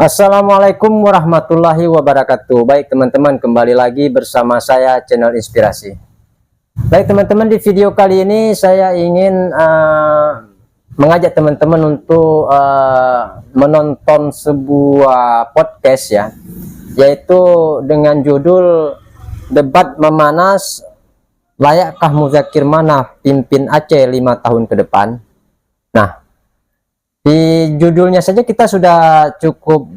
Assalamualaikum warahmatullahi wabarakatuh. Baik teman-teman, kembali lagi bersama saya channel Inspirasi. Baik teman-teman, di video kali ini saya ingin mengajak teman-teman untuk menonton sebuah podcast ya, yaitu dengan judul Debat Memanas, Layakkah Muzakir Manaf pimpin Aceh 5 tahun ke depan? Nah, di judulnya saja kita sudah cukup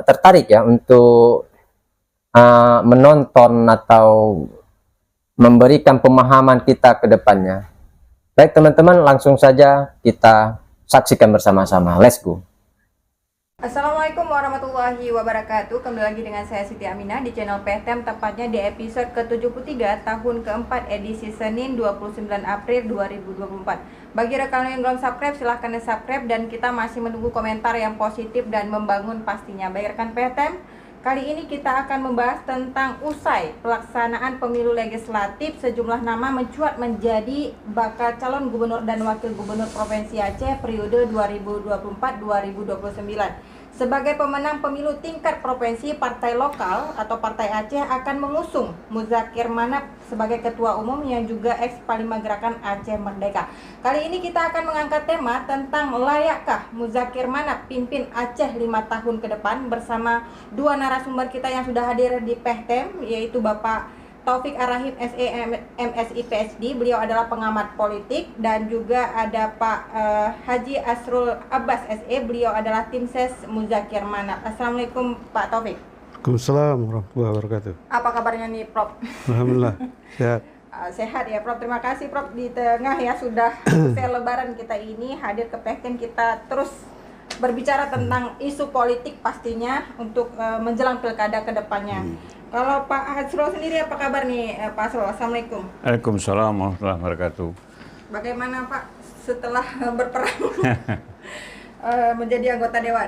tertarik ya untuk menonton atau memberikan pemahaman kita ke depannya. Baik teman-teman, langsung saja kita saksikan bersama-sama. Let's go. Assalamualaikum warahmatullahi wabarakatuh. Kembali lagi dengan saya Siti Aminah di channel PTM, tepatnya di episode ke-73 tahun keempat edisi Senin 29 April 2024. Bagi rekan yang belum subscribe, silahkan subscribe, dan kita masih menunggu komentar yang positif dan membangun pastinya. Baik rekan PTM, kali ini kita akan membahas tentang usai pelaksanaan pemilu legislatif, sejumlah nama mencuat menjadi bakal calon gubernur dan wakil gubernur Provinsi Aceh periode 2024-2029. Sebagai pemenang pemilu tingkat provinsi, partai lokal atau Partai Aceh akan mengusung Muzakir Manaf sebagai ketua umum yang juga ex-Panglima Gerakan Aceh Merdeka. Kali ini kita akan mengangkat tema tentang layakkah Muzakir Manaf pimpin Aceh 5 tahun ke depan bersama dua narasumber kita yang sudah hadir di PTM, yaitu Bapak Taufik Ar-Rahim SE MSI PhD, beliau adalah pengamat politik, dan juga ada Pak Haji Asrul Abbas SE, beliau adalah tim ses Muzakir Manaf. Assalamualaikum Pak Taufik. Waalaikumsalam warahmatullahi wabarakatuh. Apa kabarnya nih Prof? Alhamdulillah sehat. Sehat ya Prof, terima kasih Prof, di tengah ya sudah selesai lebaran kita ini hadir ke PTM, kita terus berbicara tentang isu politik pastinya untuk menjelang pilkada ke depannya. Kalau Pak Hasrul sendiri apa kabar nih Pak Hasrul? Assalamualaikum. Waalaikumsalam warahmatullahi wabarakatuh. Bagaimana Pak setelah berperang menjadi anggota Dewan?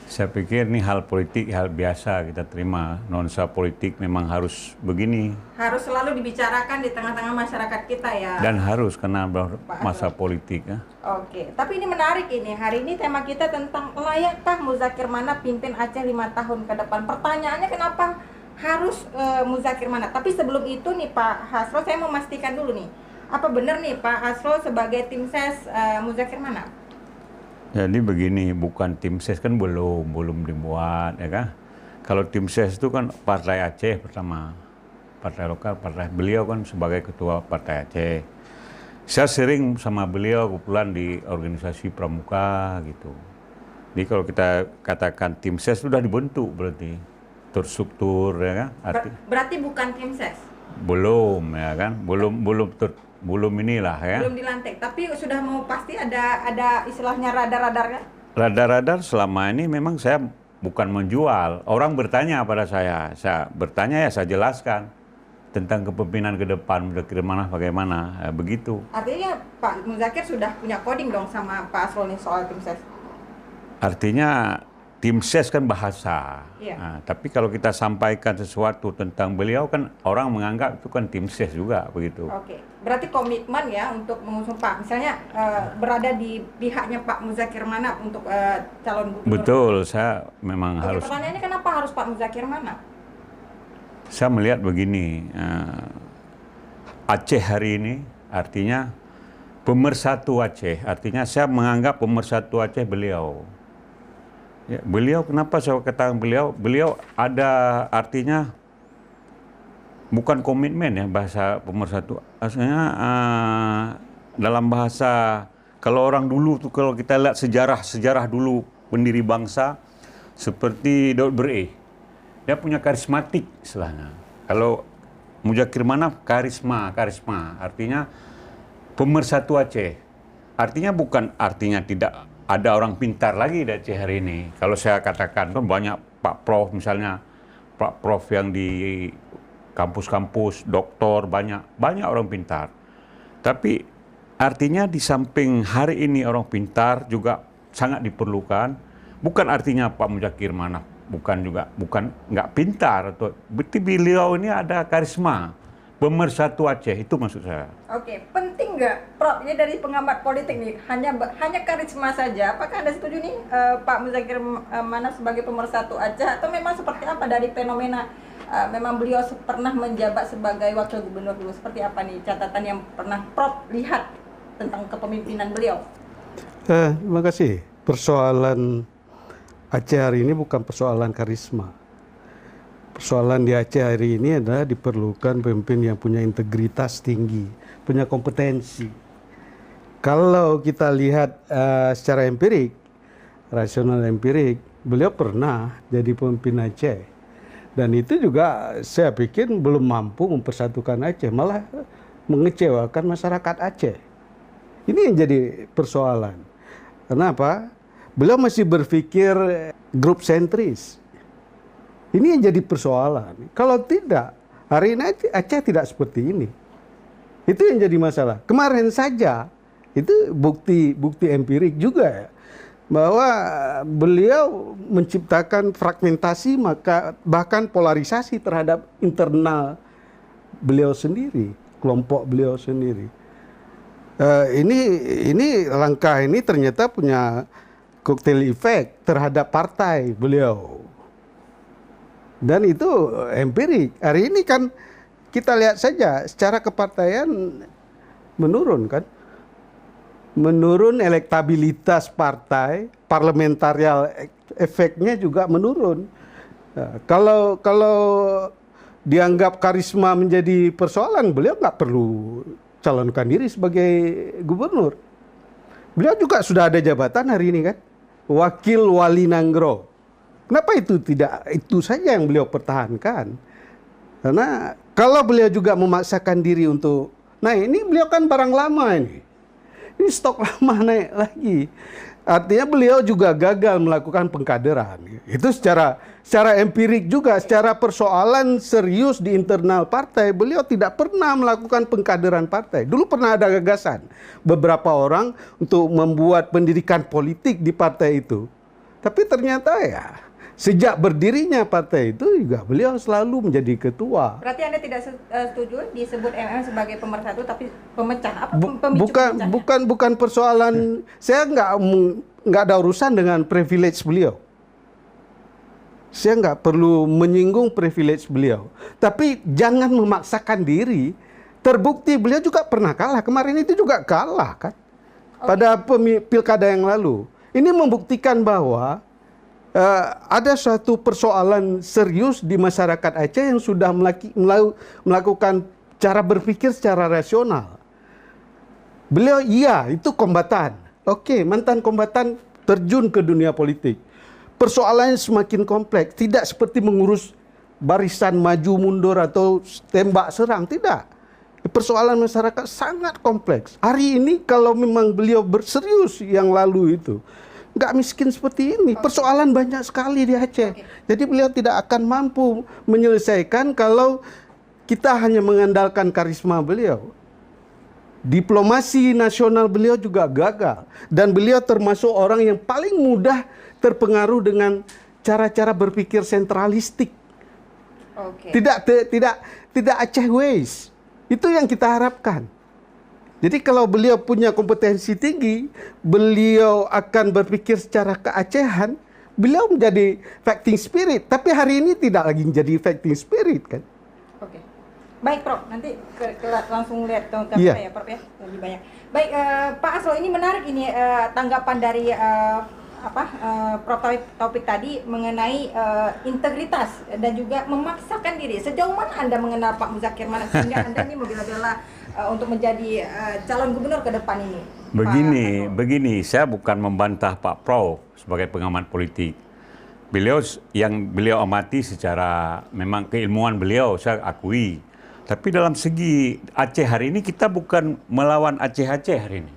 Saya pikir ini hal politik, hal biasa kita terima. Nuansa politik memang harus begini. Harus selalu dibicarakan di tengah-tengah masyarakat kita ya. Dan harus karena masa politik. Ya. Oke, tapi ini menarik ini. Hari ini tema kita tentang layakkah Muzakir Manaf pimpin Aceh 5 tahun ke depan. Pertanyaannya kenapa harus Muzakir Manaf? Tapi sebelum itu nih Pak Hasrul, saya mau memastikan dulu nih. Apa benar nih Pak Hasrul sebagai tim ses Muzakir Manaf? Jadi begini, bukan tim ses kan belum dibuat ya kan. Kalau tim ses itu kan Partai Aceh pertama, partai lokal, partai beliau kan sebagai ketua Partai Aceh. Saya sering sama beliau kebetulan di organisasi pramuka gitu. Jadi kalau kita katakan tim ses sudah dibentuk berarti terstruktur ya kan. Berarti bukan tim ses? Belum ya kan, belum inilah ya. Belum dilantik, tapi sudah mau pasti ada istilahnya radar-radarnya? Radar-radar selama ini memang saya bukan menjual. Orang bertanya pada saya bertanya ya saya jelaskan tentang kepemimpinan ke depan, Muzakir Manaf bagaimana, ya, begitu. Artinya Pak Muzakir sudah punya coding dong sama Pak Asrul nih soal tim ses? Artinya tim ses kan bahasa, iya. Nah, tapi kalau kita sampaikan sesuatu tentang beliau kan orang menganggap itu kan tim ses juga begitu. Oke, berarti komitmen ya untuk mengusung Pak, misalnya berada di pihaknya Pak Muzakir Manaf untuk calon gubernur. Betul, saya memang harus. Pertanyaannya kenapa harus Pak Muzakir Manaf? Saya melihat begini, Aceh hari ini artinya pemersatu Aceh, artinya saya menganggap pemersatu Aceh beliau. Ya, beliau kenapa saya katakan beliau ada artinya bukan komitmen ya bahasa pemersatu. Asalnya dalam bahasa kalau orang dulu tuh kalau kita lihat sejarah dulu pendiri bangsa seperti Daud Bereh, dia punya karismatik istilahnya. Kalau Muzakir Manaf karisma artinya pemersatu Aceh. Artinya bukan artinya tidak ada orang pintar lagi di Aceh hari ini. Kalau saya katakan kan banyak Pak Prof misalnya, Pak Prof yang di kampus-kampus, doktor, banyak orang pintar. Tapi artinya di samping hari ini orang pintar juga sangat diperlukan. Bukan artinya Pak Muzakir Manaf bukan nggak pintar, atau berarti beliau ini ada karisma. pemersatu Aceh, itu maksud saya. Oke, penting nggak, Prof? Ini dari pengamat politik nih, hanya karisma saja. Apakah Anda setuju nih, Pak Muzakir Manap sebagai pemersatu Aceh, atau memang seperti apa dari fenomena memang beliau pernah menjabat sebagai wakil gubernur dulu? Seperti apa nih catatan yang pernah Prof lihat tentang kepemimpinan beliau? Terima kasih. Persoalan Aceh hari ini bukan persoalan karisma. Persoalan di Aceh hari ini adalah diperlukan pemimpin yang punya integritas tinggi, punya kompetensi. Kalau kita lihat secara empirik, rasional empirik, beliau pernah jadi pemimpin Aceh. Dan itu juga saya pikir belum mampu mempersatukan Aceh, malah mengecewakan masyarakat Aceh. Ini yang jadi persoalan. Kenapa? Beliau masih berpikir grup sentris. Ini yang jadi persoalan. Kalau tidak, hari ini Aceh tidak seperti ini. Itu yang jadi masalah. Kemarin saja, itu bukti empirik juga ya, bahwa beliau menciptakan fragmentasi, bahkan polarisasi terhadap internal beliau sendiri, kelompok beliau sendiri. Ini langkah ini ternyata punya cocktail effect terhadap partai beliau. Dan itu empirik. Hari ini kan kita lihat saja secara kepartaian menurun kan. Menurun elektabilitas partai, parlamentarial efeknya juga menurun. Kalau dianggap karisma menjadi persoalan, beliau nggak perlu calonkan diri sebagai gubernur. Beliau juga sudah ada jabatan hari ini kan, Wakil Wali Nanggro. Kenapa itu saja yang beliau pertahankan? Karena kalau beliau juga memaksakan diri untuk, nah ini beliau kan barang lama ini stok lama naik lagi. Artinya beliau juga gagal melakukan pengkaderan. Itu secara empirik juga, secara persoalan serius di internal partai, beliau tidak pernah melakukan pengkaderan partai. Dulu pernah ada gagasan beberapa orang untuk membuat pendidikan politik di partai itu. Tapi ternyata ya, sejak berdirinya partai itu juga beliau selalu menjadi ketua. Berarti Anda tidak setuju disebut MM sebagai pemersatu tapi pemecah? Apa pemicu pemecahnya? Bukan persoalan. Saya nggak ada urusan dengan privilege beliau. Saya nggak perlu menyinggung privilege beliau. Tapi jangan memaksakan diri. Terbukti beliau juga pernah kalah. Kemarin itu juga kalah kan. Pada pilkada yang lalu. Ini membuktikan bahwa ada suatu persoalan serius di masyarakat Aceh yang sudah melakukan cara berpikir secara rasional. Beliau itu kombatan. Oke, mantan kombatan terjun ke dunia politik. Persoalannya semakin kompleks, tidak seperti mengurus barisan maju mundur atau tembak serang, tidak. Persoalan masyarakat sangat kompleks. Hari ini kalau memang beliau berserius yang lalu itu, nggak miskin seperti ini. Persoalan banyak sekali di Aceh. Jadi beliau tidak akan mampu menyelesaikan kalau kita hanya mengandalkan karisma beliau. Diplomasi nasional beliau juga gagal. Dan beliau termasuk orang yang paling mudah terpengaruh dengan cara-cara berpikir sentralistik. Tidak Aceh ways. Itu yang kita harapkan. Jadi kalau beliau punya kompetensi tinggi, beliau akan berpikir secara keacehan, beliau menjadi fighting spirit. Tapi hari ini tidak lagi menjadi fighting spirit kan. Oke. Baik Prof, nanti langsung lihat ke Iya. ya Prof ya, lebih banyak. Baik Pak Aslo, ini menarik ini tanggapan dari Prof Taufik tadi mengenai integritas dan juga memaksakan diri. Sejauh mana Anda mengenal Pak Muzakir Manap sehingga Anda ini membela-bela untuk menjadi calon gubernur ke depan ini? Begini, saya bukan membantah Pak Prof sebagai pengamat politik. Yang beliau amati secara memang keilmuan beliau saya akui. Tapi dalam segi Aceh hari ini kita bukan melawan Aceh hari ini.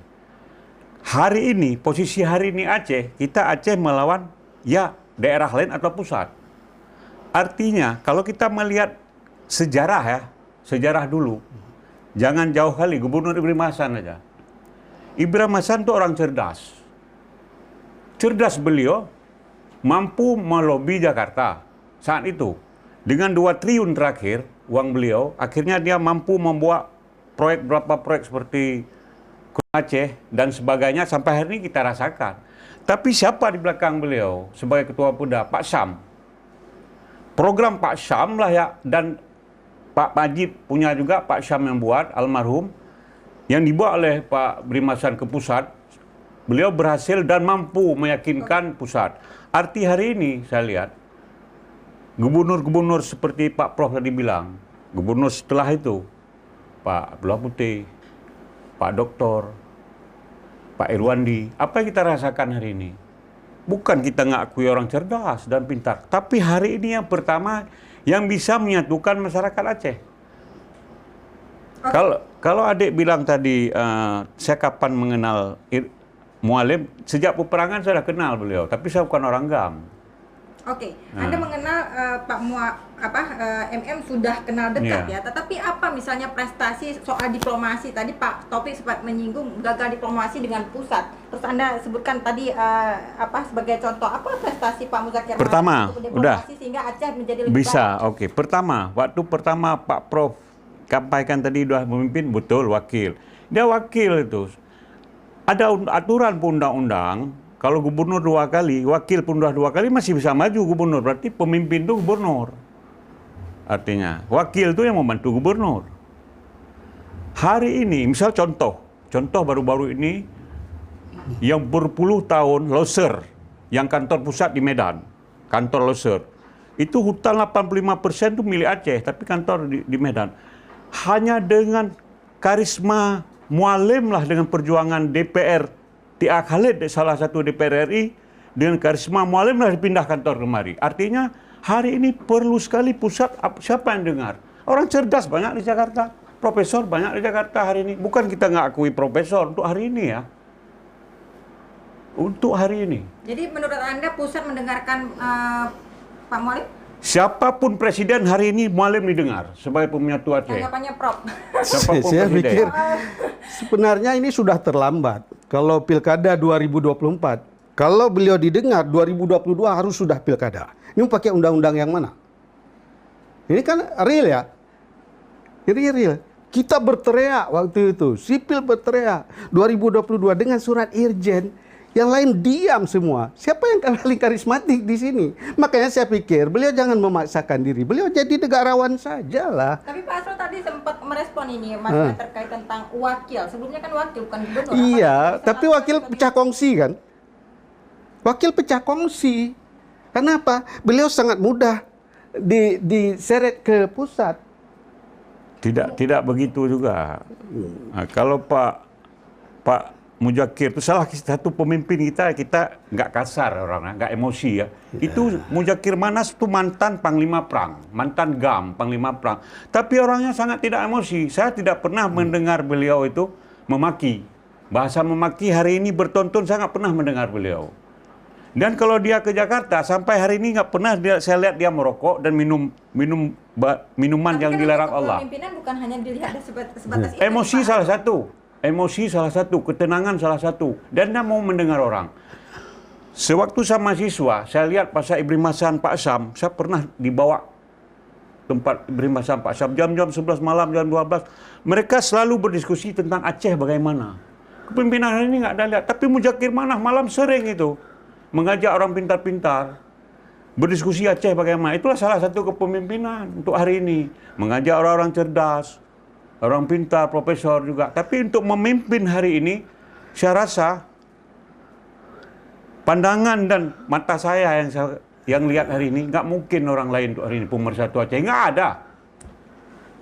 Hari ini, posisi hari ini Aceh, kita Aceh melawan ya daerah lain atau pusat. Artinya kalau kita melihat sejarah dulu, jangan jauh kali Gubernur Ibrahim Hasan aja. Ibrahim Hasan itu orang cerdas. Cerdas beliau mampu melobi Jakarta saat itu. Dengan 2 triliun terakhir, uang beliau, akhirnya dia mampu membuat beberapa proyek seperti Aceh dan sebagainya sampai hari ini kita rasakan. Tapi siapa di belakang beliau sebagai Ketua Pemuda? Pak Syam. Program Pak Syam lah ya, dan Pak Majid punya juga, Pak Syam yang buat, almarhum, yang dibuat oleh Pak Brimasan ke pusat. Beliau berhasil dan mampu meyakinkan pusat. Arti hari ini saya lihat, gubernur-gubernur seperti Pak Prof tadi bilang, gubernur setelah itu, Pak Abdullah Putih, Pak Doktor, Pak Irwandi, apa yang kita rasakan hari ini? Bukan kita ngakui orang cerdas dan pintar, tapi hari ini yang pertama yang bisa menyatukan masyarakat Aceh. Kalau adik bilang tadi, saya kapan mengenal Mualim, sejak peperangan saya sudah kenal beliau, tapi saya bukan orang GAM. Oke, Anda mengenal Pak MM sudah kenal dekat ya, tetapi apa misalnya prestasi soal diplomasi? Tadi Pak Taufik sempat menyinggung gagal diplomasi dengan pusat. Terus Anda sebutkan tadi sebagai contoh apa prestasi Pak Muzakir Pertama, untuk diplomasi sehingga Aceh menjadi lebih bisa, baik? oke. Pertama, waktu pertama Pak Prof sampaikan tadi sudah memimpin, betul wakil. Dia wakil itu. Ada aturan undang-undang. Kalau gubernur 2 kali, wakil pun 2 kali masih bisa maju gubernur. Berarti pemimpin itu gubernur. Artinya, wakil itu yang membantu gubernur. Hari ini, misal contoh baru-baru ini, yang berpuluh tahun, Loser, yang kantor pusat di Medan, kantor Loser. Itu hutan 85% itu milik Aceh, tapi kantor di Medan. Hanya dengan karisma Mualim lah, dengan perjuangan DPR, Tia Khalid, salah satu DPR RI, dengan karisma Mualim lah dipindah kantor kemari. Artinya hari ini perlu sekali pusat, siapa yang dengar? Orang cerdas banyak di Jakarta, profesor banyak di Jakarta hari ini. Bukan kita nggak akui profesor untuk hari ini ya. Untuk hari ini. Jadi menurut Anda pusat mendengarkan Pak Mualim? Siapapun presiden hari ini Mualim didengar sebagai pemenyatu Aceh. Tanggapannya Prof. Siapapun Saya presiden. pikir sebenarnya ini sudah terlambat. Kalau pilkada 2024, kalau beliau didengar 2022 harus sudah pilkada. Ini pakai undang-undang yang mana? Ini kan real ya. Ini real. Kita berteriak waktu itu, sipil berteriak 2022 dengan surat irjen. Yang lain diam semua. Siapa yang paling karismatik di sini? Makanya saya pikir beliau jangan memaksakan diri. Beliau jadi negarawan sajalah. Tapi Pak Asro tadi sempat merespon ini masalah terkait tentang wakil. Sebelumnya kan wakil bukan gubernur. Iya, tapi wakil pecah kongsi kan? Wakil pecah kongsi. Kenapa? Beliau sangat mudah diseret ke pusat. Tidak begitu juga. Nah, kalau Pak Muzakir itu salah satu pemimpin kita nggak kasar orang, nggak emosi ya. Itu Muzakir Manas itu mantan Panglima Perang, mantan GAM, Panglima Perang. Tapi orangnya sangat tidak emosi. Saya tidak pernah mendengar beliau itu memaki. Bahasa memaki hari ini bertonton saya nggak pernah mendengar beliau. Dan kalau dia ke Jakarta sampai hari ini nggak pernah saya lihat dia merokok dan minum minuman yang dilarang Allah. Pemimpinan bukan hanya dilihat sebatas itu. Emosi salah satu. Emosi salah satu, ketenangan salah satu, dan dia mau mendengar orang. Sewaktu saya mahasiswa, saya lihat Pasar Ibrahim Hasan Pak Syam, saya pernah dibawa tempat Ibrahim Hasan Pak Syam, jam-jam 11 malam, jam 12. Mereka selalu berdiskusi tentang Aceh bagaimana. Kepemimpinan hari ini nggak ada lihat, tapi Muzakir Manas malam sering itu mengajak orang pintar-pintar, berdiskusi Aceh bagaimana. Itulah salah satu kepemimpinan untuk hari ini, mengajak orang-orang cerdas, orang pintar, profesor juga. Tapi untuk memimpin hari ini, saya rasa pandangan dan mata saya yang lihat hari ini, nggak mungkin orang lain untuk hari ini pemersatu Aceh. Nggak ada.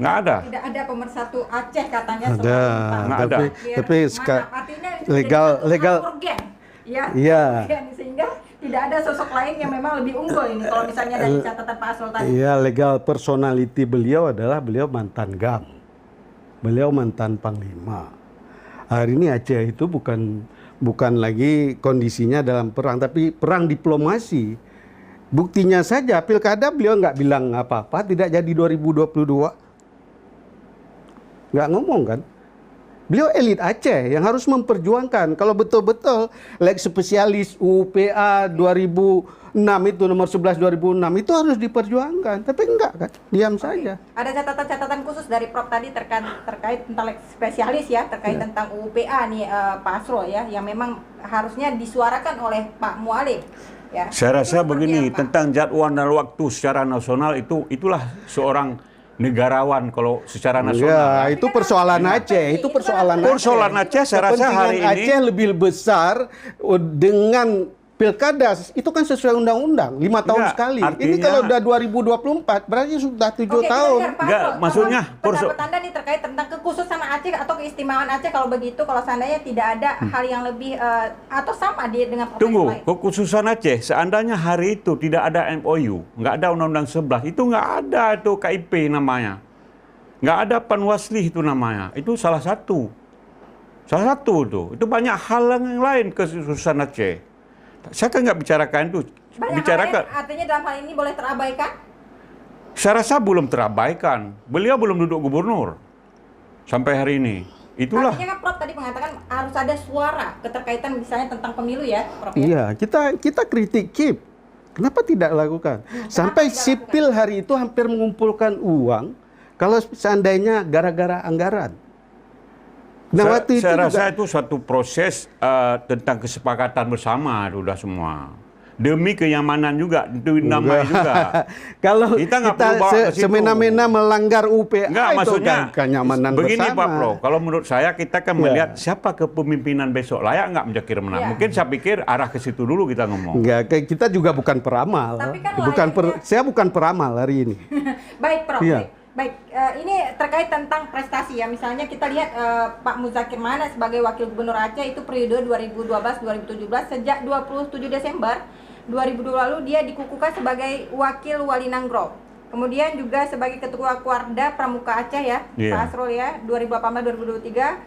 Nggak ada. Tidak ada pemersatu Aceh katanya. Ada, Nggak ada. tapi artinya legal. Ya, Iya. sehingga tidak ada sosok lain yang memang lebih unggul ini kalau misalnya dari catatan Pak Asrul tadi. Iya, legal personality beliau adalah beliau mantan GAM. Beliau mantan Panglima. Hari ini Aceh itu bukan lagi kondisinya dalam perang, tapi perang diplomasi. Buktinya saja pilkada beliau nggak bilang apa-apa, tidak jadi 2022. Nggak ngomong kan? Beliau elit Aceh yang harus memperjuangkan. Kalau betul-betul lex spesialis UPA 2006 itu nomor 11 2006 itu harus diperjuangkan. Tapi enggak kan, diam saja. Ada catatan-catatan khusus dari Prof tadi terkait tentang lex spesialis ya, terkait tentang UPA nih Pak Asrul ya, yang memang harusnya disuarakan oleh Pak Mualim. Ya. Saya rasa Itu seperti begini, apa? tentang jadwal dan waktu secara nasional itulah seorang negarawan kalau secara nasional. Ya, itu persoalan Aceh, itu persoalan Aceh. Persoalan Aceh saya rasa hari Kepentingan ini Aceh lebih besar dengan pilkada, itu kan sesuai undang-undang 5 tahun Enggak, sekali. Ini artinya- kalau udah 2024 berarti sudah 7 Oke, tahun. kita dengar, Pak Enggak, Asrul. maksudnya Apa pendapat Anda nih terkait tentang kekhususan Aceh atau keistimewaan Aceh kalau begitu, kalau seandainya tidak ada hal yang lebih atau sama dengan provinsi tunggu, lain? kekhususan Aceh, seandainya hari itu tidak ada MOU, nggak ada Undang-Undang 11, itu nggak ada itu KIP namanya. Nggak ada Panwasli itu namanya. Itu salah satu. Salah satu tuh. Itu banyak hal yang lain kekhususan Aceh. Saya kan nggak bicarakan itu. Banyak hal lain, artinya dalam hal ini boleh terabaikan? Saya rasa belum terabaikan. Beliau belum duduk gubernur sampai hari ini. Itulah. Artinya kan Prof tadi mengatakan harus ada suara keterkaitan misalnya tentang pemilu ya, Prof ya? Iya, kita kritik KIP. Kenapa tidak lakukan? Sampai tidak sipil hari itu hampir mengumpulkan uang kalau seandainya gara-gara anggaran. Nah, waktu itu Saya juga rasa itu suatu proses tentang kesepakatan bersama sudah semua. Demi kenyamanan juga, itu namanya juga. kalau Kita nggak kita perlu bawa ke situ. semena-mena melanggar UPA Enggak, itu maksudnya kan kenyamanan begini bersama. Pak Pro, kalau menurut saya kita kan Ya. melihat siapa kepemimpinan besok layak nggak menjadi menang. Ya. Mungkin saya pikir arah ke situ dulu kita ngomong. Enggak, kita juga bukan peramal. Tapi kan Saya bukan peramal hari ini. Baik, Prof. Iya. Baik, ini terkait tentang prestasi ya. Misalnya kita lihat Pak Muzakir Manap sebagai Wakil Gubernur Aceh itu periode 2012-2017 sejak 27 Desember 2002 lalu dia dikukuhkan sebagai Wakil Wali Nanggro. Kemudian juga sebagai Ketua Kuarda Pramuka Aceh ya, Iya. Pak Asrul ya, 2018-2023.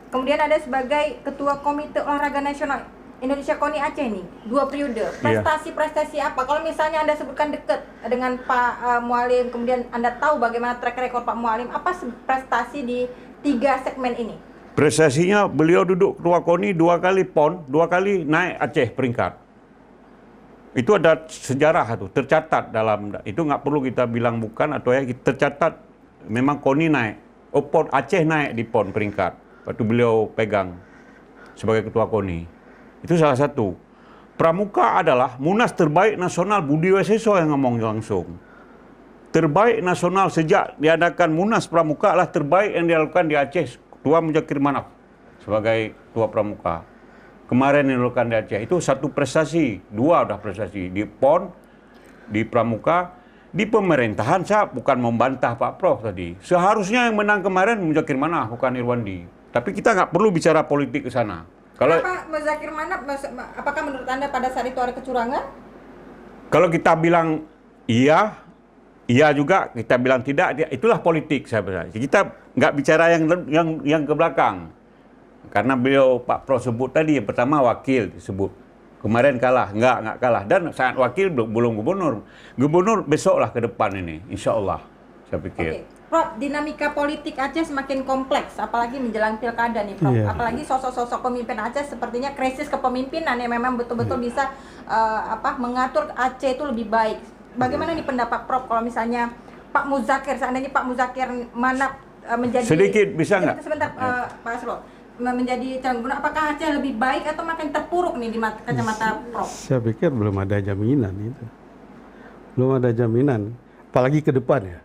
Kemudian ada sebagai Ketua Komite Olahraga Nasional Indonesia KONI Aceh nih, 2 periode. Prestasi-prestasi apa? Kalau misalnya Anda sebutkan dekat dengan Pak Mualim, kemudian Anda tahu bagaimana track record Pak Mualim, apa prestasi di 3 segmen ini? Prestasinya beliau duduk ketua KONI 2 kali PON, 2 kali naik Aceh peringkat. Itu ada sejarah itu, tercatat dalam, itu nggak perlu kita bilang bukan atau ya, tercatat memang KONI naik. Oh, PON Aceh naik di PON peringkat waktu beliau pegang sebagai ketua KONI. Itu salah satu. Pramuka adalah Munas terbaik nasional, Budi Waseso yang ngomong langsung. Terbaik nasional sejak diadakan Munas Pramuka adalah terbaik yang dilakukan di Aceh. Ketua Muzakir Manap sebagai ketua Pramuka. Kemarin yang dilakukan di Aceh itu satu prestasi, 2 udah prestasi di PON, di Pramuka, di pemerintahan. Saya bukan membantah Pak Prof tadi. Seharusnya yang menang kemarin Muzakir Manap bukan Irwandi. Tapi kita nggak perlu bicara politik ke sana. Kalau Kenapa Muzakir Manap, apakah menurut Anda pada saat itu ada kecurangan? Kalau kita bilang iya juga, kita bilang tidak, itulah politik saya berkata. Kita nggak bicara yang ke belakang. Karena beliau Pak Pro sebut tadi, yang pertama wakil disebut. Kemarin kalah, nggak kalah. Dan saat wakil belum gubernur. Gubernur besoklah ke depan ini, insya Allah, saya pikir. Oke. Prof, dinamika politik Aceh semakin kompleks, apalagi menjelang pilkada nih, Prof. Iya. Apalagi sosok-sosok pemimpin Aceh sepertinya krisis kepemimpinan yang memang betul-betul bisa mengatur Aceh itu lebih baik. Bagaimana nih pendapat Prof kalau misalnya Pak Muzakir, seandainya Pak Muzakir Manap menjadi Sedikit, bisa nggak? Sebentar, Pak Asrul, menjadi calon gubernur, apakah Aceh lebih baik atau makin terpuruk nih di kacamata Prof? Saya pikir belum ada jaminan itu. Belum ada jaminan. Apalagi ke depan ya.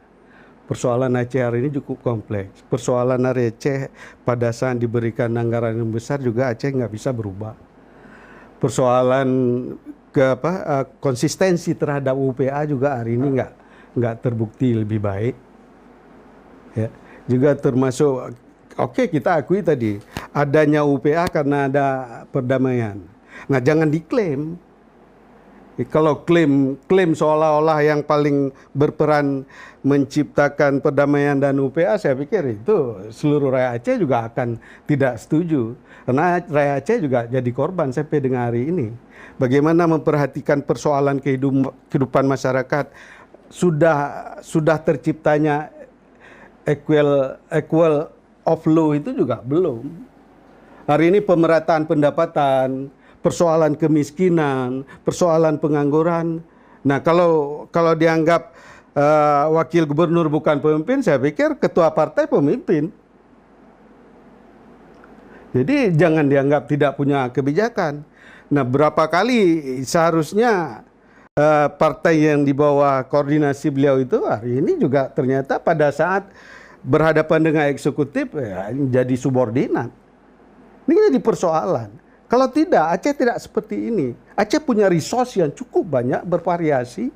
Persoalan Aceh hari ini cukup kompleks. Persoalan Aceh pada saat diberikan anggaran yang besar juga Aceh nggak bisa berubah. Persoalan konsistensi terhadap UPA juga hari ini nggak terbukti lebih baik. Ya, juga termasuk oke, kita akui tadi adanya UPA karena ada perdamaian. Nah, jangan diklaim. Kalau klaim seolah-olah yang paling berperan menciptakan perdamaian dan UPA, saya pikir itu seluruh rakyat Aceh juga akan tidak setuju. Karena rakyat Aceh juga jadi korban sampai dengan hari ini. Bagaimana memperhatikan persoalan kehidupan masyarakat, sudah terciptanya equal of law itu juga belum. Hari ini pemerataan pendapatan, persoalan kemiskinan, persoalan pengangguran. Nah, kalau dianggap wakil gubernur bukan pemimpin, saya pikir ketua partai pemimpin. Jadi jangan dianggap tidak punya kebijakan. Nah, berapa kali seharusnya partai yang di bawah koordinasi beliau itu hari ini juga ternyata pada saat berhadapan dengan eksekutif ya, jadi subordinat. Ini jadi persoalan. Kalau tidak, Aceh tidak seperti ini. Aceh punya resource yang cukup banyak, bervariasi.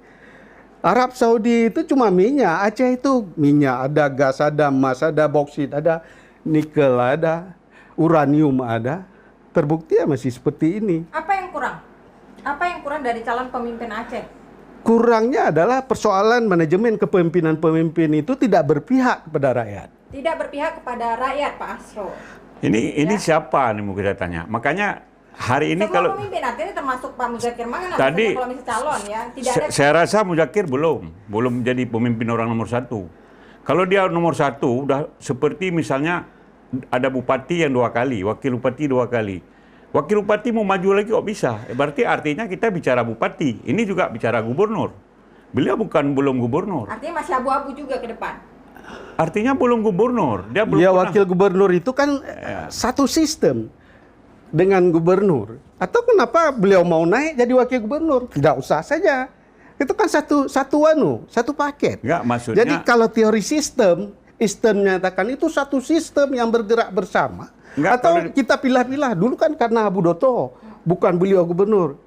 Arab Saudi itu cuma minyak. Aceh itu minyak, ada gas, ada emas, ada boksit, ada nikel, ada uranium, ada. Terbukti ya masih seperti ini. Apa yang kurang? Apa yang kurang dari calon pemimpin Aceh? Kurangnya adalah persoalan manajemen kepemimpinan itu tidak berpihak kepada rakyat. Tidak berpihak kepada rakyat, Pak Asro. Ini siapa nih mau kita tanya? Makanya hari ini Semua kalau pemimpin artinya termasuk Pak Muzakir Manap tadi kalau misalnya calon ya, tidak ada. saya rasa Muzakir belum jadi pemimpin orang nomor satu. Kalau dia nomor satu, udah seperti misalnya ada bupati yang 2 kali, wakil bupati 2 kali. Wakil bupati mau maju lagi kok bisa? Berarti artinya kita bicara bupati. Ini juga bicara gubernur. Beliau belum gubernur. Artinya masih abu-abu juga ke depan. Artinya belum gubernur. Dia belum Ya, pernah. wakil gubernur itu kan satu sistem dengan gubernur. Atau kenapa beliau mau naik jadi wakil gubernur? Tidak usah saja. Itu kan satu paket. Enggak, maksudnya Jadi kalau teori sistem menyatakan itu satu sistem yang bergerak bersama. Enggak, Atau kalau kita pilah-pilah. Dulu kan karena Abu Doto, bukan beliau gubernur.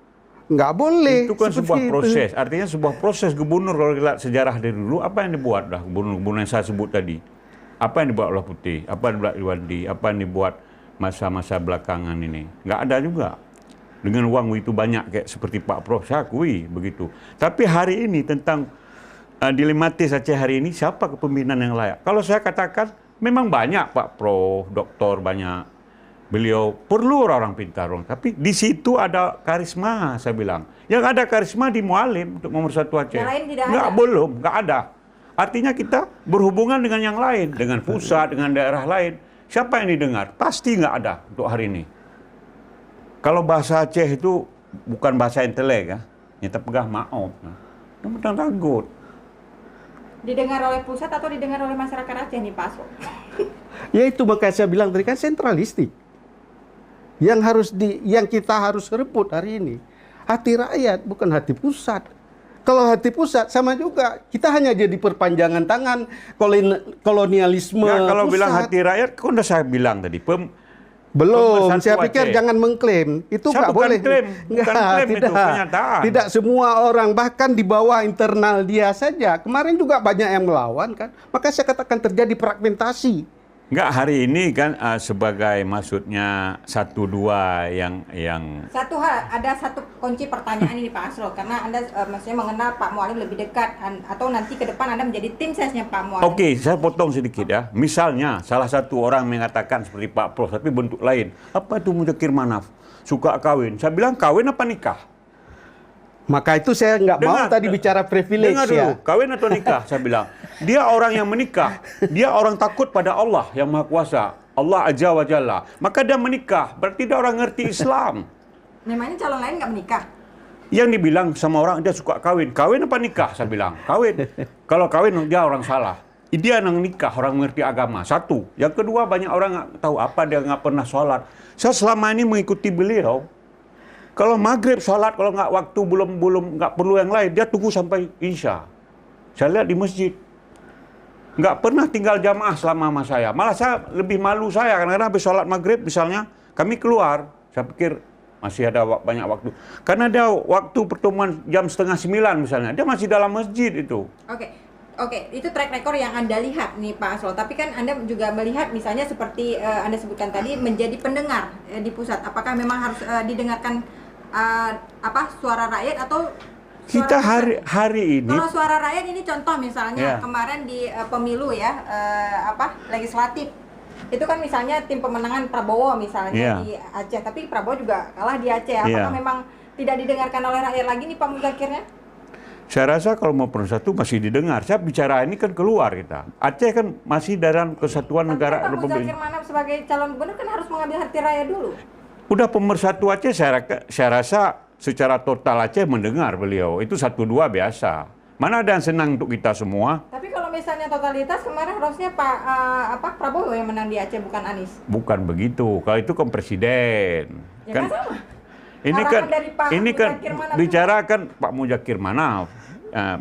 Nggak boleh. itu kan seperti sebuah itu. proses. Artinya sebuah proses gubernur. Kalau kita lihat sejarah dari dulu, apa yang dibuat dah gubernur yang saya sebut tadi? Apa yang dibuat oleh Putih? Apa yang dibuat Iwandi? Apa yang dibuat masa-masa belakangan ini? Nggak ada juga. Dengan uang itu banyak kayak seperti Pak Prof, saya akui begitu. Tapi hari ini tentang dilematis Aceh hari ini, siapa kepemimpinan yang layak? Kalau saya katakan, memang banyak Pak Prof, doktor banyak. Beliau perlu orang pintar, tapi di situ ada karisma, saya bilang. Yang ada karisma di Mualim untuk nomor 1 Aceh. Yang lain tidak Nggak, ada? belum, nggak ada. Artinya kita berhubungan dengan yang lain, dengan pusat, dengan daerah lain. Siapa yang didengar? Pasti nggak ada untuk hari ini. Kalau bahasa Aceh itu bukan bahasa intelek ya, nyata pegah maaf. Nah, takut. Didengar oleh pusat atau didengar oleh masyarakat Aceh nih, Pak Asro? Ya itu makanya saya bilang tadi kan sentralistik. Yang kita harus rebut hari ini hati rakyat, bukan hati pusat. Kalau hati pusat sama juga, kita hanya jadi perpanjangan tangan kolonialisme. Nah, kalau pusat. bilang hati rakyat, kan udah saya bilang tadi. Belum, Pemersatu saya pikir Aceh. jangan mengklaim. Itu Saya nggak bukan boleh. klaim, bukan klaim itu, tidak. kenyataan. Tidak semua orang, bahkan di bawah internal dia saja. Kemarin juga banyak yang melawan kan. Maka saya katakan terjadi fragmentasi. Enggak, hari ini kan sebagai maksudnya 1-2 yang Satu hal, ada satu kunci pertanyaan ini Pak Asro, karena Anda maksudnya mengenal Pak Mualim lebih dekat, atau nanti ke depan Anda menjadi tim sesnya Pak Mualim. Oke, saya potong sedikit ya. Misalnya salah satu orang mengatakan seperti Pak Prof, tapi bentuk lain. Apa itu Muzakir Manaf? Suka kawin. Saya bilang kawin apa nikah? Maka itu saya nggak mau Dengar, tadi bicara privilege Dengar ya. dulu, kawin atau nikah? Saya bilang, dia orang yang menikah. Dia orang takut pada Allah yang Maha Kuasa. Allah Azza wa Jalla. Maka dia menikah. Berarti dia orang ngerti Islam. Memangnya calon lain nggak menikah? Yang dibilang sama orang, dia suka kawin. Kawin apa nikah? Saya bilang, kawin. Kalau kawin, dia orang salah. Dia yang nikah, orang mengerti agama. Satu. Yang kedua, banyak orang nggak tahu apa, dia nggak pernah sholat. Saya selama ini mengikuti beliau. Kalau maghrib sholat, kalau nggak waktu belum nggak perlu yang lain, dia tunggu sampai isya. Saya lihat di masjid. Nggak pernah tinggal jamaah selama sama saya. Malah saya lebih malu saya, karena habis sholat maghrib misalnya, kami keluar. Saya pikir masih ada banyak waktu. Karena ada waktu pertemuan jam 8:30 misalnya, dia masih dalam masjid itu. Oke, itu track record yang Anda lihat nih Pak Asro. Tapi kan Anda juga melihat misalnya seperti Anda sebutkan tadi menjadi pendengar di pusat. Apakah memang harus didengarkan suara rakyat atau Kita hari ini, kalau suara rakyat ini contoh misalnya Ya. kemarin di pemilu ya legislatif itu kan misalnya tim pemenangan Prabowo misalnya Ya. di Aceh, tapi Prabowo juga kalah di Aceh. Apakah Ya. memang tidak didengarkan oleh rakyat lagi nih Pak Muzakirnya? Saya rasa kalau mau pemersatu masih didengar. Saya bicara ini kan keluar kita. Aceh kan masih dalam kesatuan Tapi negara Pak Republik. Muzakir Manap sebagai calon gubernur kan harus mengambil hati rakyat dulu. Udah pemersatu Aceh, saya rasa secara total Aceh mendengar beliau. Itu 1-2 biasa. Mana ada yang senang untuk kita semua? Tapi kalau misalnya totalitas kemarin harusnya Pak Prabowo yang menang di Aceh bukan Anies. Bukan begitu. Kalau itu kan presiden. Ya kan sama. Ini Arahan kan dari Pak Muzakir Manap bicara kan Pak Muzakir Manap.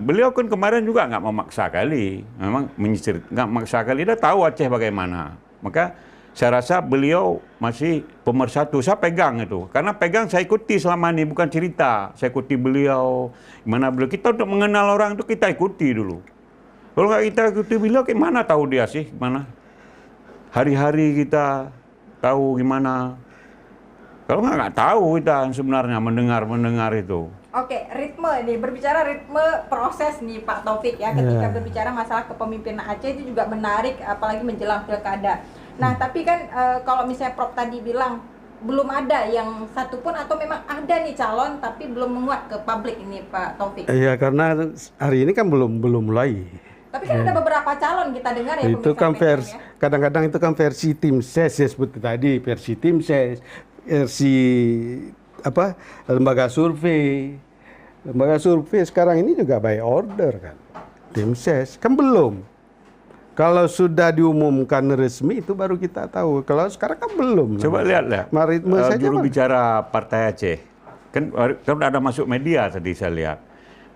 Beliau kan kemarin juga nggak memaksa kali, memang menyisir, nggak memaksa kali. Dia tahu Aceh bagaimana. Maka saya rasa beliau masih pemersatu. Saya pegang itu, karena pegang saya ikuti selama ini, bukan cerita. Saya ikuti beliau, gimana beliau. Kita untuk mengenal orang itu kita ikuti dulu. Kalau nggak kita ikuti beliau, gimana tahu dia sih, gimana? Hari-hari kita tahu gimana. Kalau nggak tahu kita sebenarnya mendengar itu. Oke, ritme nih, berbicara ritme proses nih Pak Taufik ya, ketika berbicara masalah kepemimpinan Aceh itu juga menarik, apalagi menjelang pilkada. Nah, tapi kan kalau misalnya Prof tadi bilang belum ada yang satupun atau memang ada nih calon tapi belum menguat ke publik ini Pak Taufik. Iya, karena hari ini kan belum mulai. Tapi kan ada beberapa calon kita dengar ya. Itu kan pemirsa versi, PKM ya. kadang-kadang itu kan versi tim ses ya, seperti tadi versi tim ses, versi apa lembaga survei sekarang ini juga by order kan, tim ses kan belum. Kalau sudah diumumkan resmi itu baru kita tahu. Kalau sekarang kan belum. Coba lihat Maritme saja. juru bicara Partai Aceh kan ada masuk media tadi saya lihat,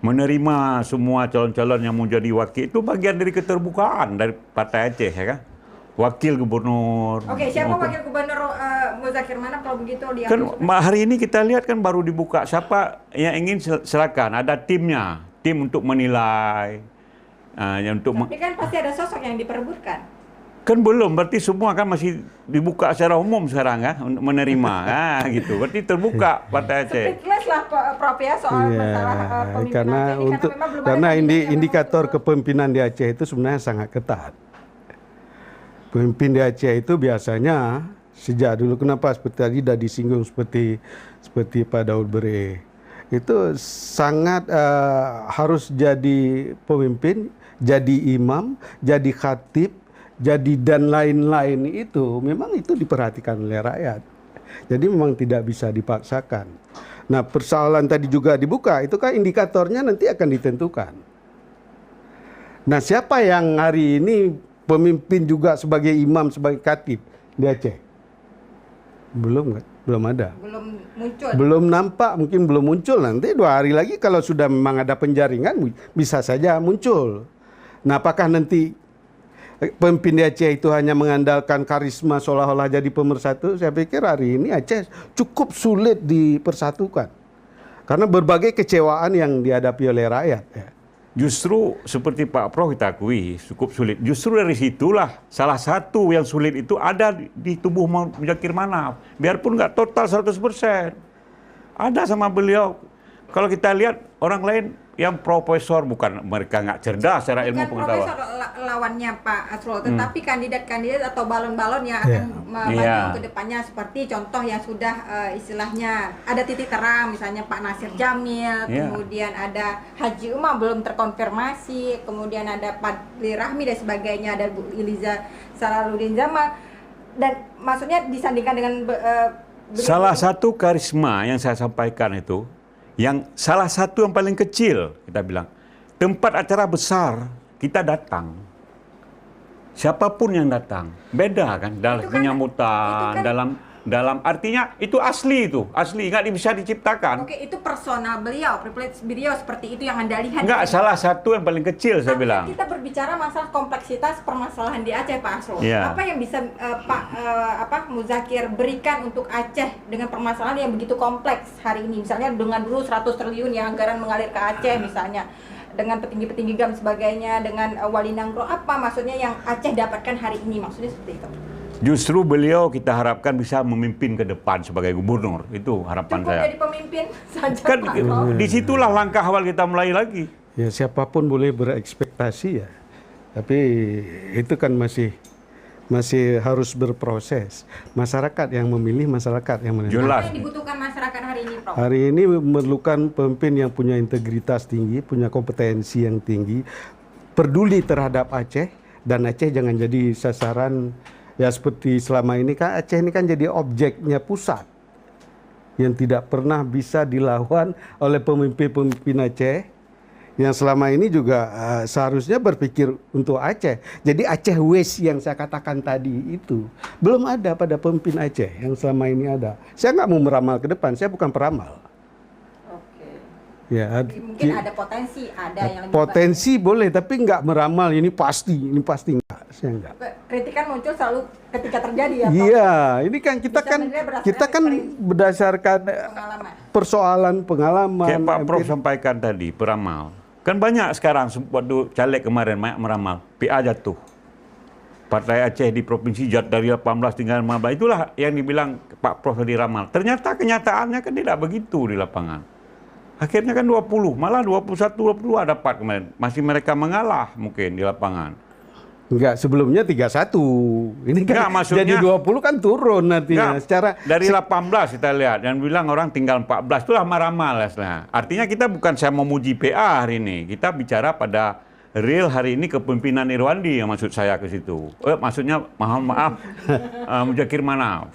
menerima semua calon-calon yang mau jadi wakil. Itu bagian dari keterbukaan dari Partai Aceh ya kan. Wakil gubernur. Oke, siapa wakil gubernur Muzakir Manap kalau begitu dia? Kan hari ini kita lihat kan baru dibuka, siapa yang ingin silakan, ada timnya, tim untuk menilai, yang untuk Tapi kan pasti ada sosok yang diperebutkan. kan belum, berarti semua kan masih dibuka secara umum sekarang kan untuk menerima, gitu. Berarti terbuka Partai Aceh. Speechless lah Prof ya soal masalah pemimpinan karena Aceh ini, untuk memang belum ada karena kandidat yang indikator memang kepemimpinan di Aceh itu sebenarnya sangat ketat. Pemimpin di Aceh itu biasanya sejak dulu, kenapa seperti tadi sudah disinggung seperti Pak Daud Bere, itu sangat harus jadi pemimpin, jadi imam, jadi khatib, jadi dan lain-lain, itu memang itu diperhatikan oleh rakyat. Jadi memang tidak bisa dipaksakan. Nah, persoalan tadi juga dibuka, itu kan indikatornya nanti akan ditentukan. Nah, siapa yang hari ini pemimpin juga sebagai imam, sebagai khatib di Aceh? Belum ada. belum muncul. Belum nampak, mungkin belum muncul. Nanti 2 hari lagi kalau sudah memang ada penjaringan bisa saja muncul. Nah, apakah nanti pemimpin di Aceh itu hanya mengandalkan karisma seolah-olah jadi pemersatu? Saya pikir hari ini Aceh cukup sulit dipersatukan. Karena berbagai kecewaan yang dihadapi oleh rakyat ya. Justru seperti Pak Prof kita akui cukup sulit. Justru dari situlah salah satu yang sulit itu ada di tubuh Muzakir Manap. Biarpun nggak total 100%. Ada sama beliau. Kalau kita lihat orang lain yang profesor, bukan mereka nggak cerdas secara ilmu Bukan pengetahuan. profesor lawannya Pak Asrul, tetapi kandidat-kandidat atau balon-balon yang akan maju ke depannya, seperti contoh yang sudah istilahnya ada titik terang, misalnya Pak Nasir Jamil, kemudian ada Haji Umar belum terkonfirmasi, kemudian ada Pak Rahmi dan sebagainya, ada Bu Iliza Salahuddin Jamal, dan maksudnya disandingkan dengan Salah satu karisma yang saya sampaikan itu, yang salah satu yang paling kecil, kita bilang, tempat acara besar, kita datang. Siapapun yang datang, beda kan dalam penyambutan, dalam artinya itu asli, nggak bisa diciptakan. Oke, itu personal beliau, privilege beliau seperti itu yang Anda lihat. Nggak, salah satu yang paling kecil saya Tapi bilang. kita berbicara masalah kompleksitas permasalahan di Aceh, Pak Asrul. Iya. Apa yang bisa Pak Muzakir berikan untuk Aceh dengan permasalahan yang begitu kompleks hari ini? Misalnya dengan dulu 100 triliun yang anggaran mengalir ke Aceh misalnya, dengan petinggi-petinggi GAM sebagainya, dengan Wali Nanggro, apa maksudnya yang Aceh dapatkan hari ini? Maksudnya seperti itu. Justru beliau kita harapkan bisa memimpin ke depan sebagai gubernur. Itu harapan Cukup saya. jadi pemimpin saja, Kan Pak Prof. disitulah langkah awal kita mulai lagi. Ya, siapapun boleh berekspektasi ya. Tapi itu kan masih masih harus berproses. Masyarakat yang memilih, masyarakat yang menentukan. Jelas. Apa yang dibutuhkan masyarakat hari ini, Prof? Hari ini memerlukan pemimpin yang punya integritas tinggi, punya kompetensi yang tinggi, peduli terhadap Aceh, dan Aceh jangan jadi sasaran ya seperti selama ini kan Aceh ini kan jadi objeknya pusat yang tidak pernah bisa dilawan oleh pemimpin-pemimpin Aceh yang selama ini juga seharusnya berpikir untuk Aceh. Jadi Aceh West yang saya katakan tadi itu belum ada pada pemimpin Aceh yang selama ini ada. Saya nggak mau meramal ke depan, saya bukan peramal. Oke. Ya, Mungkin ada potensi, ada yang lebih potensi boleh, tapi nggak meramal ini pasti nggak, saya nggak. baik. Kritikan muncul selalu ketika terjadi ya, Prof? Iya, ini kan Bisa menilai berdasarkan berdasarkan pengalaman. persoalan pengalaman. Kayak Pak Prof empirik. sampaikan tadi, peramal. Kan banyak sekarang, waktu caleg kemarin banyak meramal. PA jatuh. Partai Aceh di Provinsi jatuh dari 18 tinggal 15. Itulah yang dibilang Pak Prof tadi ramal. Ternyata kenyataannya kan tidak begitu di lapangan. Akhirnya kan 20, malah 21, 22 dapat kemarin. Masih mereka mengalah mungkin di lapangan. Enggak, sebelumnya 31. Ini kan Enggak, maksudnya- jadi 20 kan turun nantinya. Enggak, Secara dari 18 kita lihat dan bilang orang tinggal 14 itulah meramal. Nah, artinya kita bukan saya memuji PA hari ini, kita bicara pada real hari ini kepemimpinan Irwandi yang maksud saya ke situ. Maksudnya mohon maaf Muzakir Manaf.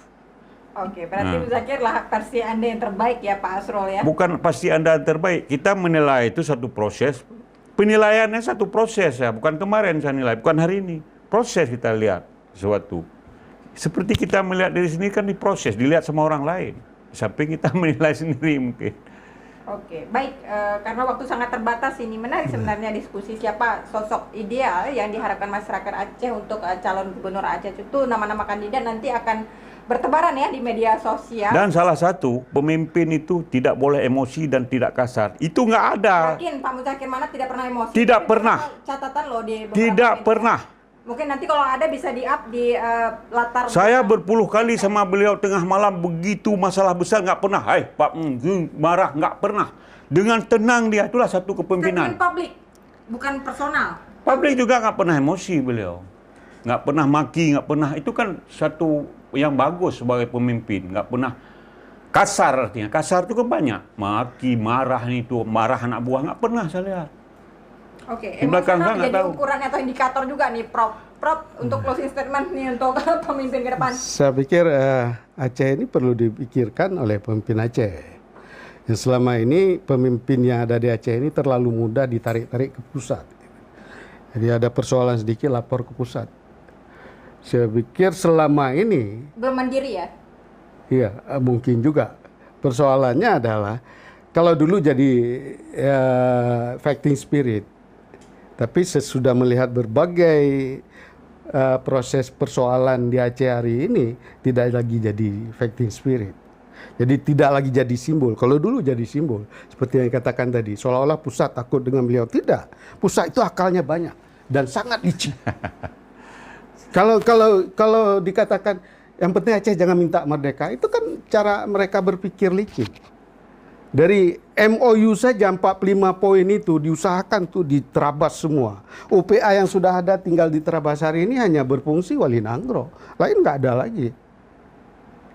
Oke, berarti Nah. Muzakir lah versi Anda yang terbaik ya Pak Asrul ya. Bukan pasti Anda yang terbaik. Kita menilai itu satu proses. Penilaiannya satu proses ya, bukan kemarin saya nilai, bukan hari ini. Proses kita lihat sesuatu. Seperti kita melihat dari sini kan diproses, dilihat sama orang lain. Sampai kita menilai sendiri mungkin. Oke, baik. Karena waktu sangat terbatas ini menarik sebenarnya diskusi siapa sosok ideal yang diharapkan masyarakat Aceh untuk calon gubernur Aceh. Itu nama-nama kandidat nanti akan bertebaran ya di media sosial. Dan salah satu, pemimpin itu tidak boleh emosi dan tidak kasar. Itu nggak ada. Yakin Pak Muzakir Manaf tidak pernah emosi? Tidak Itu pernah. Catatan loh di beberapa Tidak media. pernah. Mungkin nanti kalau ada bisa di-up di latar. Saya berpuluh kali sama beliau tengah malam begitu masalah besar nggak pernah. Hai Pak marah nggak pernah. Dengan tenang dia, itulah satu kepemimpinan. Statement publik, bukan personal. Publik juga nggak pernah emosi beliau. Nggak pernah maki, nggak pernah. Itu kan satu yang bagus sebagai pemimpin. Nggak pernah kasar artinya. Kasar itu kan banyak. Maki, marah itu, marah anak buah. Nggak pernah saya lihat. Oke, Di belakang saya emosional nggak jadi tahu. ukuran atau indikator juga nih, Prof. Untuk closing statement nih untuk pemimpin ke depan. saya pikir Aceh ini perlu dipikirkan oleh pemimpin Aceh. Yang selama ini pemimpin yang ada di Aceh ini terlalu mudah ditarik-tarik ke pusat. Jadi ada persoalan sedikit lapor ke pusat. Saya pikir selama ini, Belum mandiri ya? iya mungkin juga persoalannya adalah kalau dulu jadi fighting spirit, tapi sesudah melihat berbagai proses persoalan di Aceh hari ini tidak lagi jadi fighting spirit. Jadi tidak lagi jadi simbol. Kalau dulu jadi simbol, seperti yang dikatakan tadi, seolah-olah pusat takut dengan beliau. Tidak, pusat itu akalnya banyak dan sangat licik. Kalau dikatakan yang penting Aceh jangan minta merdeka, itu kan cara mereka berpikir licik. Dari MOU saja 45 poin itu diusahakan tuh diterabas semua. UPA yang sudah ada tinggal diterabas hari ini hanya berfungsi Wali Nanggro, lain nggak ada lagi.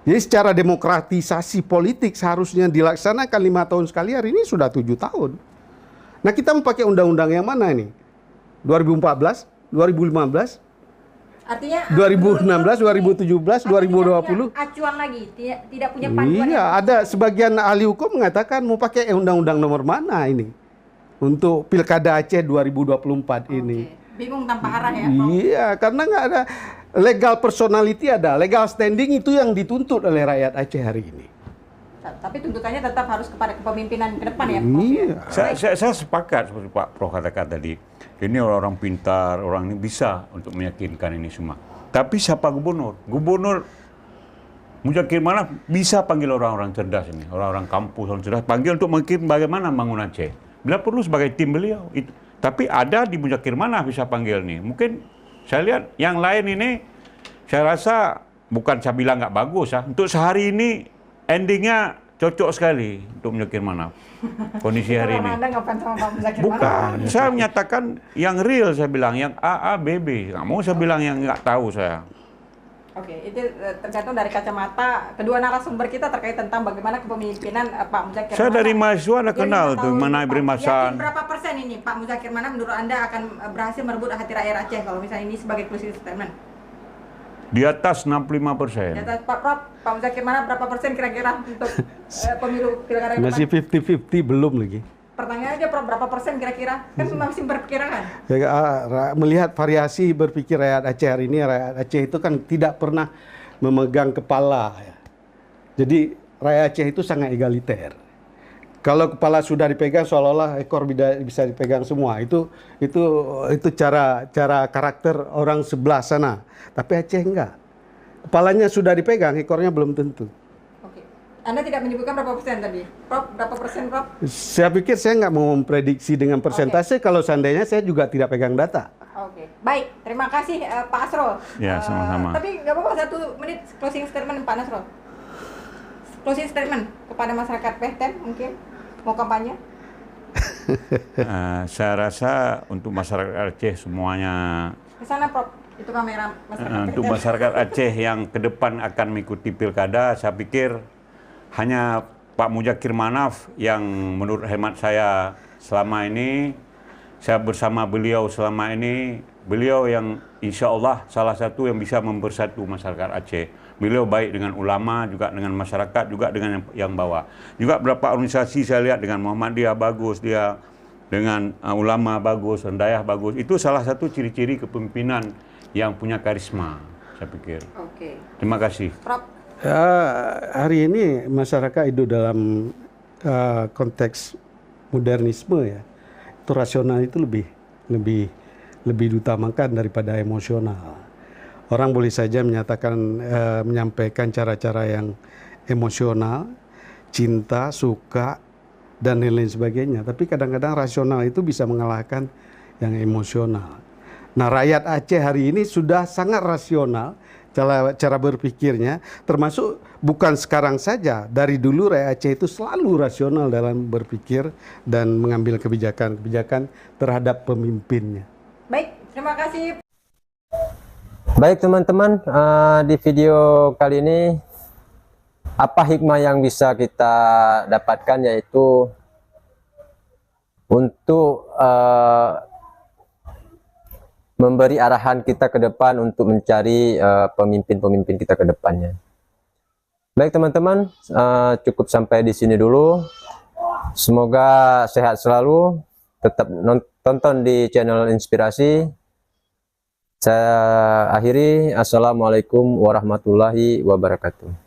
Jadi secara demokratisasi politik seharusnya dilaksanakan 5 tahun sekali, hari ini sudah 7 tahun. Nah kita mau pakai undang-undang yang mana ini? 2014, 2015, Artinya 2016, 2017, 2020. Acuan lagi, tidak punya panduan. Iya, ada sebagian ahli hukum mengatakan mau pakai undang-undang nomor mana ini untuk Pilkada Aceh 2024 ini. Oke. Bingung tanpa arah ya, Prof. Iya, karena nggak ada legal personality, ada legal standing itu yang dituntut oleh rakyat Aceh hari ini. Tapi tuntutannya tetap harus kepada kepemimpinan ke depan ya, Prof. ya? Iya. Saya sepakat seperti Pak Prof katakan tadi. Ini orang-orang pintar, orang ini bisa untuk meyakinkan ini semua. Tapi siapa gubernur? Gubernur Muzakir Manaf bisa panggil orang-orang cerdas ini, orang-orang kampus, orang cerdas, panggil untuk mungkin bagaimana bangun Aceh. Bila perlu sebagai tim beliau. Tapi ada di Muzakir Manaf bisa panggil nih. Mungkin saya lihat yang lain ini, saya rasa bukan saya bilang nggak bagus ya. Untuk sehari ini endingnya cocok sekali untuk Muzakir Manaf. Kondisi hari ini. Anda ngefans sama Pak Muzakir Manaf? Bukan, saya menyatakan yang real saya bilang, yang A, B, B. Nggak mau saya bilang yang nggak tahu saya. Oke, itu tergantung dari kacamata kedua narasumber kita terkait tentang bagaimana kepemimpinan Pak Muzakir Saya Manap. dari mahasiswa ada Yang kenal kita tuh tahu mana ini, Pak, Brimasan. yakin berapa persen ini Pak Muzakir Manap menurut Anda akan berhasil merebut hati rakyat Aceh kalau misalnya ini sebagai closing statement? Di atas 65%. Di atas Pak Prof, Pak Muzakir Manap berapa persen kira-kira untuk pemilu pilkada yang Masih depan? 50-50 belum lagi. Pertanyaan aja Prof, berapa persen kira-kira? Kan masih berkirakan. Ya, melihat variasi berpikir rakyat Aceh hari ini, rakyat Aceh itu kan tidak pernah memegang kepala. Ya. Jadi rakyat Aceh itu sangat egaliter. Kalau kepala sudah dipegang, seolah-olah ekor bisa dipegang semua. Itu cara karakter orang sebelah sana. Tapi Aceh enggak. Kepalanya sudah dipegang, ekornya belum tentu. Anda tidak menyebutkan berapa persen tadi? Prof, berapa persen, Prof? Saya pikir saya nggak mau memprediksi dengan persentase kalau seandainya saya juga tidak pegang data. Oke, baik. Terima kasih Pak Asrul. Ya, sama-sama. Tapi nggak apa-apa, 1 menit closing statement Pak Nasrul. Closing statement kepada masyarakat Pehtem mungkin, mau kampanye? Saya rasa untuk masyarakat Aceh semuanya, Ke sana, Prof. Itu kamera masyarakat untuk Pehtem. masyarakat Aceh yang ke depan akan mengikuti pilkada, saya pikir hanya Pak Muzakir Manap yang menurut hemat saya selama ini, saya bersama beliau selama ini, beliau yang insya Allah salah satu yang bisa mempersatu masyarakat Aceh. Beliau baik dengan ulama, juga dengan masyarakat, juga dengan yang bawah. Juga beberapa organisasi saya lihat dengan Muhammadiyah bagus, dia dengan ulama bagus, Rendayah bagus. Itu salah satu ciri-ciri kepemimpinan yang punya karisma, saya pikir. Oke. Terima kasih. Prof. Ya, hari ini masyarakat hidup dalam konteks modernisme ya. Itu rasional itu lebih diutamakan daripada emosional. Orang boleh saja menyampaikan cara-cara yang emosional, cinta, suka, dan lain-lain sebagainya. Tapi kadang-kadang rasional itu bisa mengalahkan yang emosional. Nah, rakyat Aceh hari ini sudah sangat rasional cara berpikirnya, termasuk bukan sekarang saja, dari dulu rakyat Aceh itu selalu rasional dalam berpikir dan mengambil kebijakan-kebijakan terhadap pemimpinnya. Baik, terima kasih. Baik teman-teman, di video kali ini apa hikmah yang bisa kita dapatkan, yaitu untuk memberi arahan kita ke depan untuk mencari pemimpin-pemimpin kita ke depannya. Baik teman-teman, cukup sampai di sini dulu. Semoga sehat selalu, tetap tonton di channel Inspirasi. Saya akhiri, assalamualaikum warahmatullahi wabarakatuh.